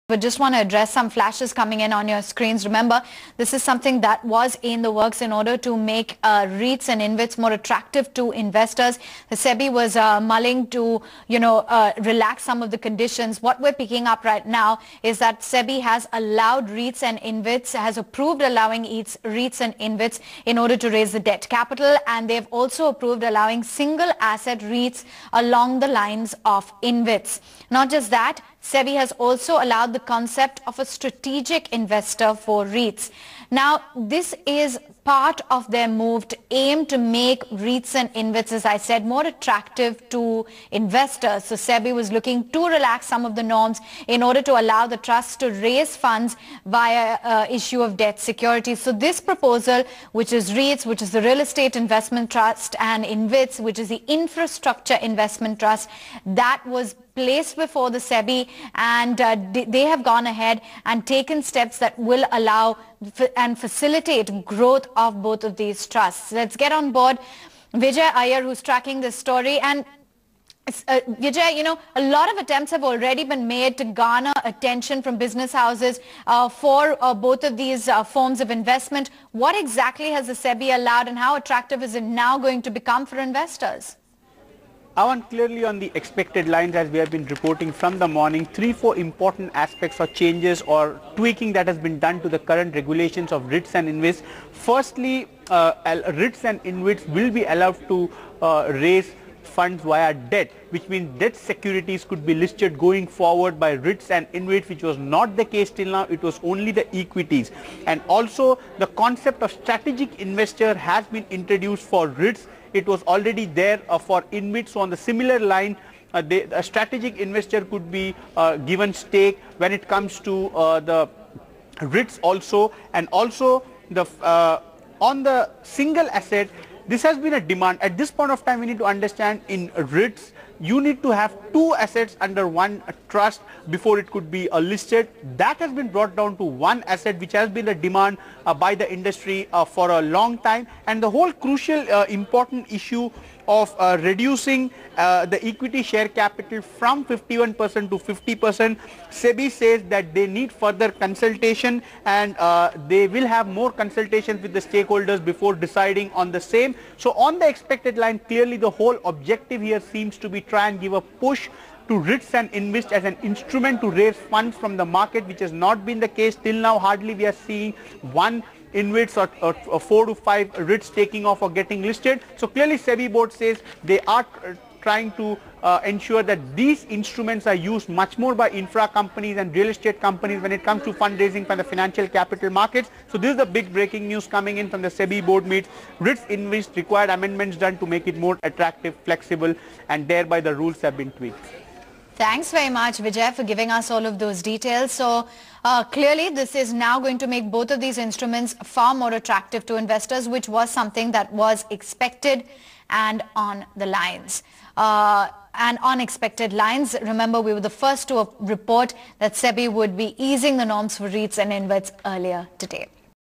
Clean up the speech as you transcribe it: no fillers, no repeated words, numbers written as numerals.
But just want to address some flashes coming in on your screens. Remember, this is something that was in the works in order to make REITs and InvITs more attractive to investors. The SEBI was mulling to, relax some of the conditions. What we're picking up right now is that SEBI has allowed REITs and InvITs, has approved allowing REITs and InvITs in order to raise the debt capital, and they've also approved allowing single asset REITs along the lines of InvITs. Not just that, SEBI has also allowed the concept of a strategic investor for REITs. Now, this is part of their move to aim to make REITs and InvITs, as I said, more attractive to investors. So SEBI was looking to relax some of the norms in order to allow the trusts to raise funds via issue of debt securities. So this proposal, which is REITs, which is the Real Estate Investment Trust, and InvITs, which is the Infrastructure Investment Trust, that was placed before the SEBI, and they have gone ahead and taken steps that will allow and facilitate growth of both of these trusts. Let's get on board Vijay Iyer, who's tracking this story. And Vijay, a lot of attempts have already been made to garner attention from business houses for both of these forms of investment. What exactly has the SEBI allowed, and how attractive is it now going to become for investors? I want clearly on the expected lines, as we have been reporting from the morning, 3-4 important aspects or changes or tweaking that has been done to the current regulations of REITs and InvITs. Firstly, REITs and InvITs will be allowed to raise funds via debt, which means debt securities could be listed going forward by REITs and InvITs, which was not the case till now. It was only the equities. And also the concept of strategic investor has been introduced for REITs. It was already there for InvITs. So on the similar line, a strategic investor could be given stake when it comes to the REITs also. And also the on the single asset, this has been a demand. At this point of time, we need to understand in REITs, you need to have 2 assets under one trust before it could be listed. That has been brought down to 1 asset, which has been a demand by the industry for a long time. And the whole crucial important issue of reducing the equity share capital from 51% to 50%, SEBI says that they need further consultation, and they will have more consultations with the stakeholders before deciding on the same. So on the expected line, clearly the whole objective here seems to be try and give a push to REITs and InvITs as an instrument to raise funds from the market, which has not been the case till now. Hardly we are seeing 1 InvITs or 4 to 5 REITs taking off or getting listed. So clearly SEBI board says they are trying to ensure that these instruments are used much more by infra companies and real estate companies when it comes to fundraising for the financial capital markets. So this is the big breaking news coming in from the SEBI board meets. REITs, InvITs required amendments done to make it more attractive, flexible, and thereby the rules have been tweaked. Thanks very much, Vijay, for giving us all of those details. So clearly this is now going to make both of these instruments far more attractive to investors, which was something that was expected and on the lines. And on expected lines, remember, we were the first to report that SEBI would be easing the norms for REITs and InvITs earlier today.